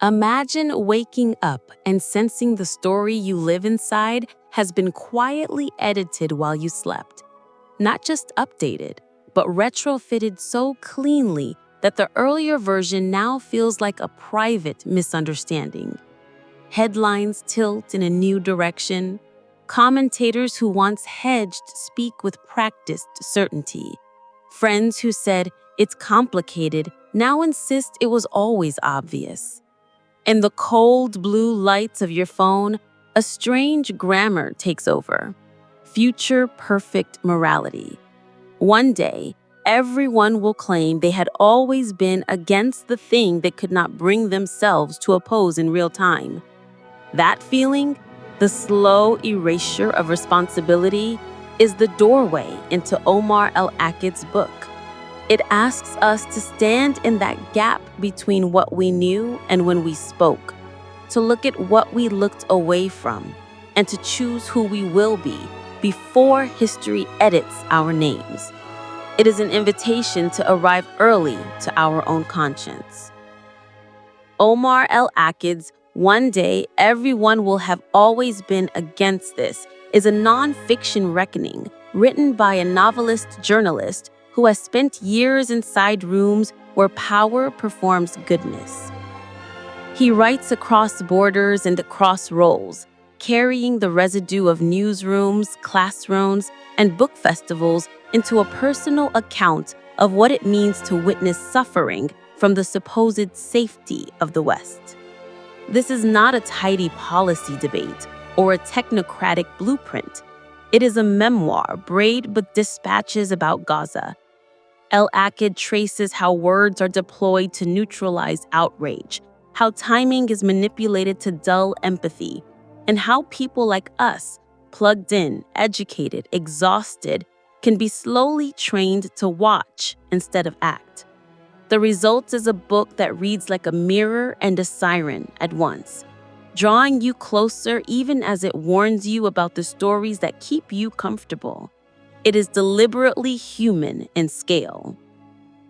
Imagine waking up and sensing the story you live inside has been quietly edited while you slept. Not just updated, but retrofitted so cleanly that the earlier version now feels like a private misunderstanding. Headlines tilt in a new direction. Commentators who once hedged speak with practiced certainty. Friends who said, "It's complicated," now insist it was always obvious. In the cold blue lights of your phone, a strange grammar takes over. Future perfect morality. One day, everyone will claim they had always been against the thing they could not bring themselves to oppose in real time. That feeling, the slow erasure of responsibility, is the doorway into Omar El Akkad's book. It asks us to stand in that gap between what we knew and when we spoke, to look at what we looked away from, and to choose who we will be before history edits our names. It is an invitation to arrive early to our own conscience. Omar El Akkad's "One Day Everyone Will Have Always Been Against This" is a non-fiction reckoning written by a novelist journalist who has spent years inside rooms where power performs goodness. He writes across borders and across roles, carrying the residue of newsrooms, classrooms, and book festivals into a personal account of what it means to witness suffering from the supposed safety of the West. This is not a tidy policy debate or a technocratic blueprint. It is a memoir brayed with dispatches about Gaza. El Akkad traces how words are deployed to neutralize outrage, how timing is manipulated to dull empathy, and how people like us, plugged in, educated, exhausted, can be slowly trained to watch instead of act. The result is a book that reads like a mirror and a siren at once, drawing you closer even as it warns you about the stories that keep you comfortable. It is deliberately human in scale.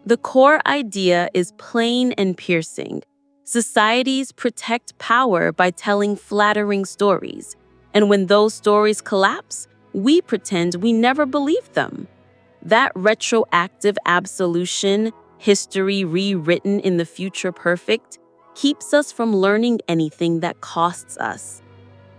The core idea is plain and piercing. Societies protect power by telling flattering stories, and when those stories collapse, we pretend we never believed them. That retroactive absolution, history rewritten in the future perfect, keeps us from learning anything that costs us.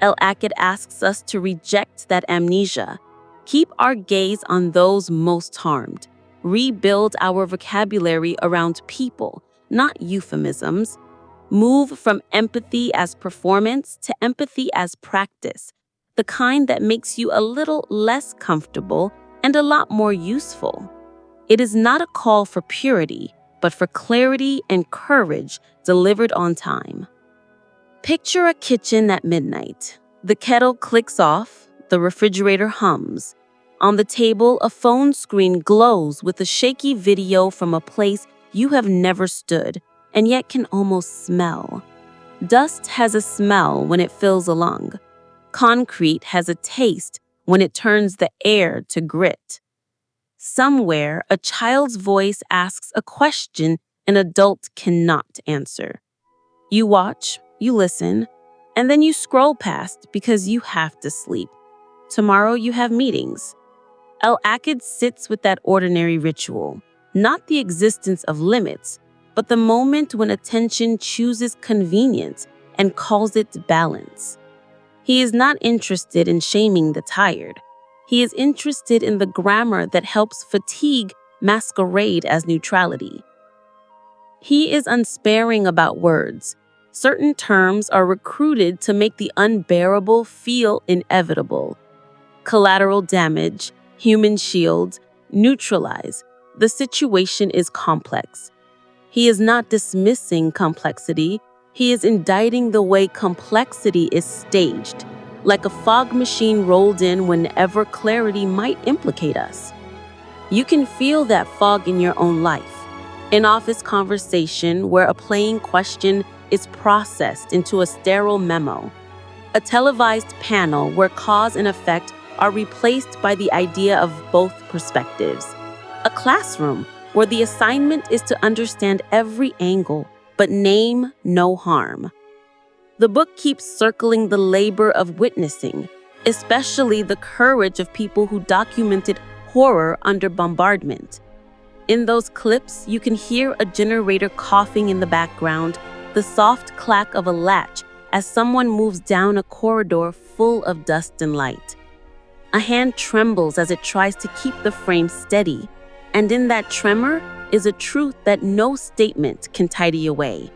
El Akkad asks us to reject that amnesia, keep our gaze on those most harmed, rebuild our vocabulary around people, not euphemisms, move from empathy as performance to empathy as practice, the kind that makes you a little less comfortable and a lot more useful. It is not a call for purity, but for clarity and courage delivered on time. Picture a kitchen at midnight. The kettle clicks off, the refrigerator hums. On the table, a phone screen glows with a shaky video from a place you have never stood, and yet can almost smell. Dust has a smell when it fills a lung. Concrete has a taste when it turns the air to grit. Somewhere, a child's voice asks a question an adult cannot answer. You watch, you listen, and then you scroll past because you have to sleep. Tomorrow you have meetings. El Akkad sits with that ordinary ritual, not the existence of limits, but the moment when attention chooses convenience and calls it balance. He is not interested in shaming the tired. He is interested in the grammar that helps fatigue masquerade as neutrality. He is unsparing about words. Certain terms are recruited to make the unbearable feel inevitable. Collateral damage, human shield, neutralize. The situation is complex. He is not dismissing complexity. He is indicting the way complexity is staged, like a fog machine rolled in whenever clarity might implicate us. You can feel that fog in your own life. An office conversation where a plain question is processed into a sterile memo. A televised panel where cause and effect are replaced by the idea of both perspectives. A classroom where the assignment is to understand every angle, but name no harm. The book keeps circling the labor of witnessing, especially the courage of people who documented horror under bombardment. In those clips, you can hear a generator coughing in the background, the soft clack of a latch as someone moves down a corridor full of dust and light. A hand trembles as it tries to keep the frame steady, and in that tremor is a truth that no statement can tidy away.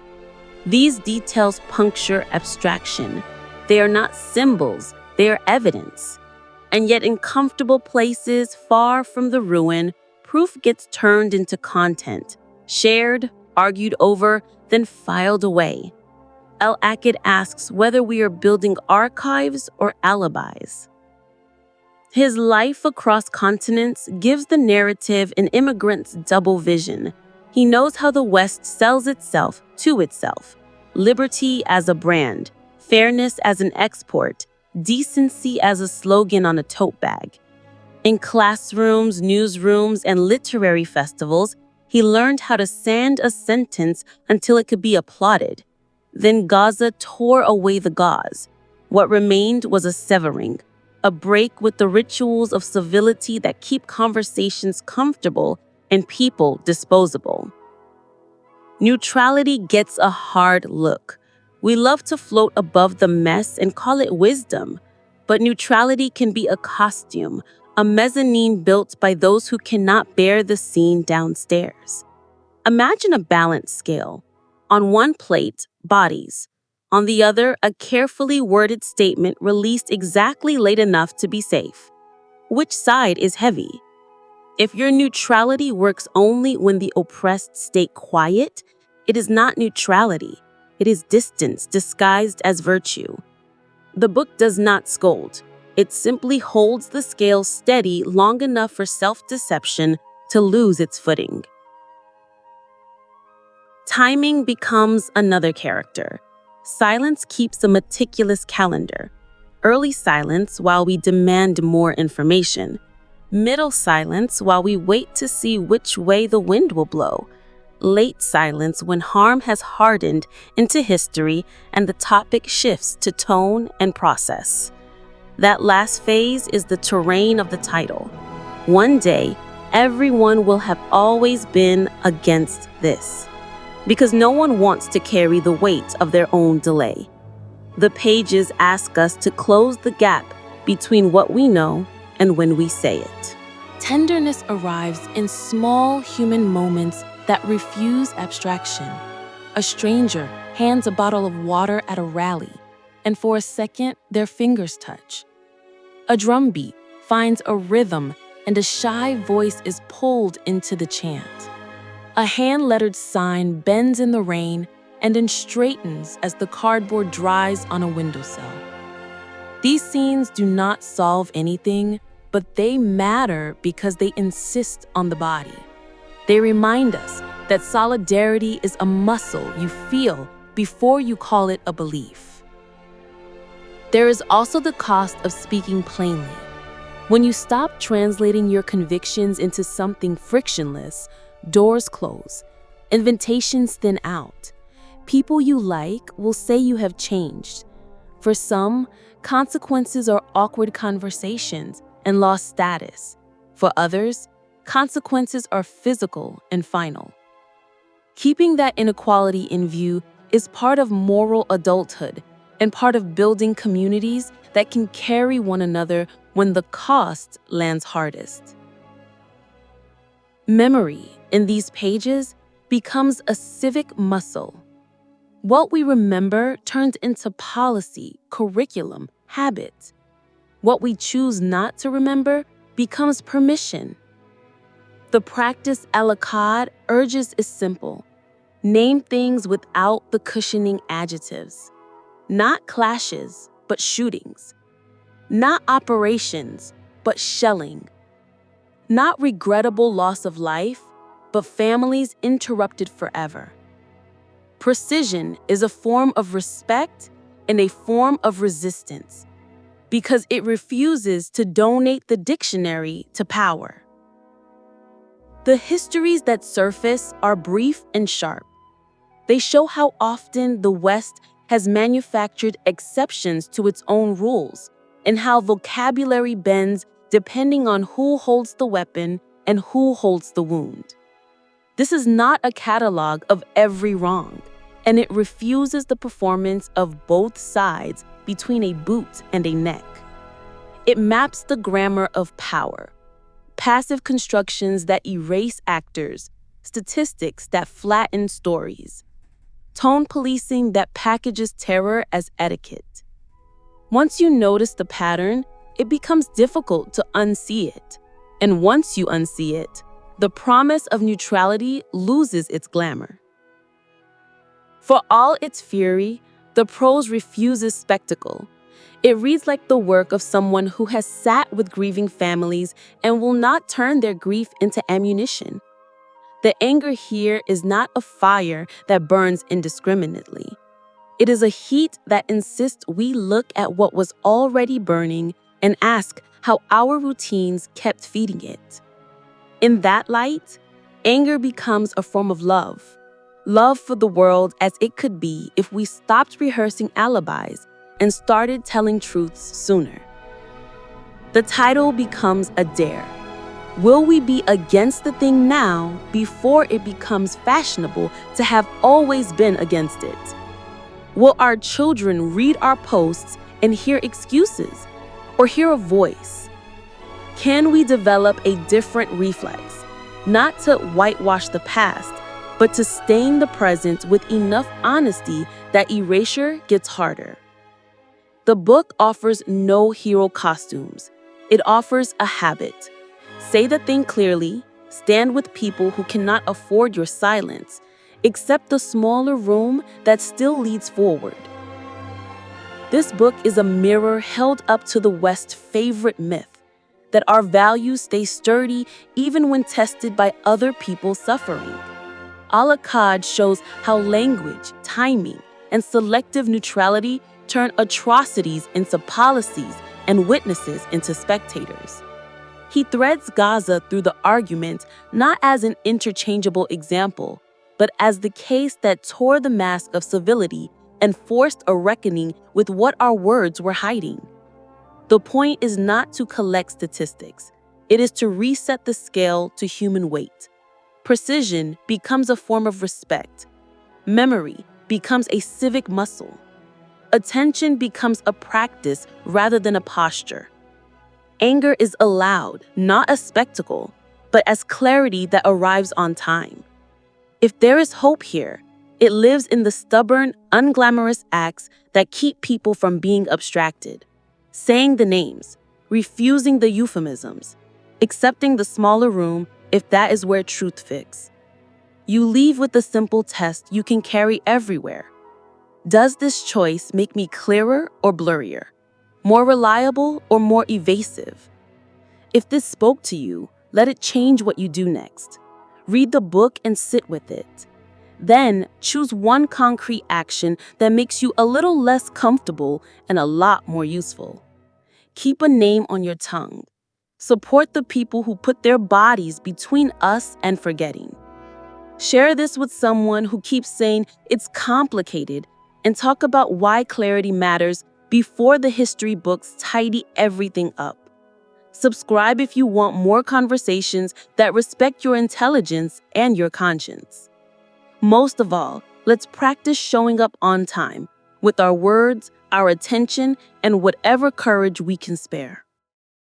These details puncture abstraction. They are not symbols, they are evidence. And yet in comfortable places far from the ruin, proof gets turned into content, shared, argued over, then filed away. El Akkad asks whether we are building archives or alibis. His life across continents gives the narrative an immigrant's double vision. He knows how the West sells itself to itself. Liberty as a brand, fairness as an export, decency as a slogan on a tote bag. In classrooms, newsrooms, and literary festivals, he learned how to sand a sentence until it could be applauded. Then Gaza tore away the gauze. What remained was a severing, a break with the rituals of civility that keep conversations comfortable and people disposable. Neutrality gets a hard look. We love to float above the mess and call it wisdom, but neutrality can be a costume, a mezzanine built by those who cannot bear the scene downstairs. Imagine a balance scale. On one plate, bodies. On the other, a carefully worded statement released exactly late enough to be safe. Which side is heavy? If your neutrality works only when the oppressed stay quiet, it is not neutrality. It is distance disguised as virtue. The book does not scold. It simply holds the scale steady long enough for self-deception to lose its footing. Timing becomes another character. Silence keeps a meticulous calendar. Early silence while we demand more information. Middle silence while we wait to see which way the wind will blow. Late silence when harm has hardened into history and the topic shifts to tone and process. That last phase is the terrain of the title. One day, everyone will have always been against this, because no one wants to carry the weight of their own delay. The pages ask us to close the gap between what we know and when we say it. Tenderness arrives in small human moments that refuse abstraction. A stranger hands a bottle of water at a rally, and for a second, their fingers touch. A drum beat finds a rhythm, and a shy voice is pulled into the chant. A hand-lettered sign bends in the rain and then straightens as the cardboard dries on a windowsill. These scenes do not solve anything, but they matter because they insist on the body. They remind us that solidarity is a muscle you feel before you call it a belief. There is also the cost of speaking plainly. When you stop translating your convictions into something frictionless, doors close, invitations thin out. People you like will say you have changed. For some, consequences are awkward conversations and lost status. For others, consequences are physical and final. Keeping that inequality in view is part of moral adulthood and part of building communities that can carry one another when the cost lands hardest. Memory in these pages becomes a civic muscle. What we remember turns into policy, curriculum, habit. What we choose not to remember becomes permission. The practice El Akkad urges is simple. Name things without the cushioning adjectives. Not clashes, but shootings. Not operations, but shelling. Not regrettable loss of life, but families interrupted forever. Precision is a form of respect and a form of resistance because it refuses to donate the dictionary to power. The histories that surface are brief and sharp. They show how often the West has manufactured exceptions to its own rules and how vocabulary bends depending on who holds the weapon and who holds the wound. This is not a catalog of every wrong, and it refuses the performance of both sides between a boot and a neck. It maps the grammar of power, passive constructions that erase actors, statistics that flatten stories, tone policing that packages terror as etiquette. Once you notice the pattern, it becomes difficult to unsee it. And once you unsee it, the promise of neutrality loses its glamour. For all its fury, the prose refuses spectacle. It reads like the work of someone who has sat with grieving families and will not turn their grief into ammunition. The anger here is not a fire that burns indiscriminately. It is a heat that insists we look at what was already burning and ask how our routines kept feeding it. In that light, anger becomes a form of love. Love for the world as it could be if we stopped rehearsing alibis and started telling truths sooner. The title becomes a dare. Will we be against the thing now before it becomes fashionable to have always been against it? Will our children read our posts and hear excuses or hear a voice? Can we develop a different reflex, not to whitewash the past, but to stain the present with enough honesty that erasure gets harder? The book offers no hero costumes. It offers a habit. Say the thing clearly, stand with people who cannot afford your silence, accept the smaller room that still leads forward. This book is a mirror held up to the West's favorite myth, that our values stay sturdy even when tested by other people's suffering. Al Akkad shows how language, timing, and selective neutrality turn atrocities into policies and witnesses into spectators. He threads Gaza through the argument not as an interchangeable example, but as the case that tore the mask of civility and forced a reckoning with what our words were hiding. The point is not to collect statistics. It is to reset the scale to human weight. Precision becomes a form of respect. Memory becomes a civic muscle. Attention becomes a practice rather than a posture. Anger is allowed, not a spectacle, but as clarity that arrives on time. If there is hope here, it lives in the stubborn, unglamorous acts that keep people from being abstracted. Saying the names, refusing the euphemisms, accepting the smaller room if that is where truth fits. You leave with a simple test you can carry everywhere. Does this choice make me clearer or blurrier? More reliable or more evasive? If this spoke to you, let it change what you do next. Read the book and sit with it. Then choose one concrete action that makes you a little less comfortable and a lot more useful. Keep a name on your tongue. Support the people who put their bodies between us and forgetting. Share this with someone who keeps saying it's complicated, and talk about why clarity matters before the history books tidy everything up. Subscribe if you want more conversations that respect your intelligence and your conscience. Most of all, let's practice showing up on time with our words, our attention, and whatever courage we can spare.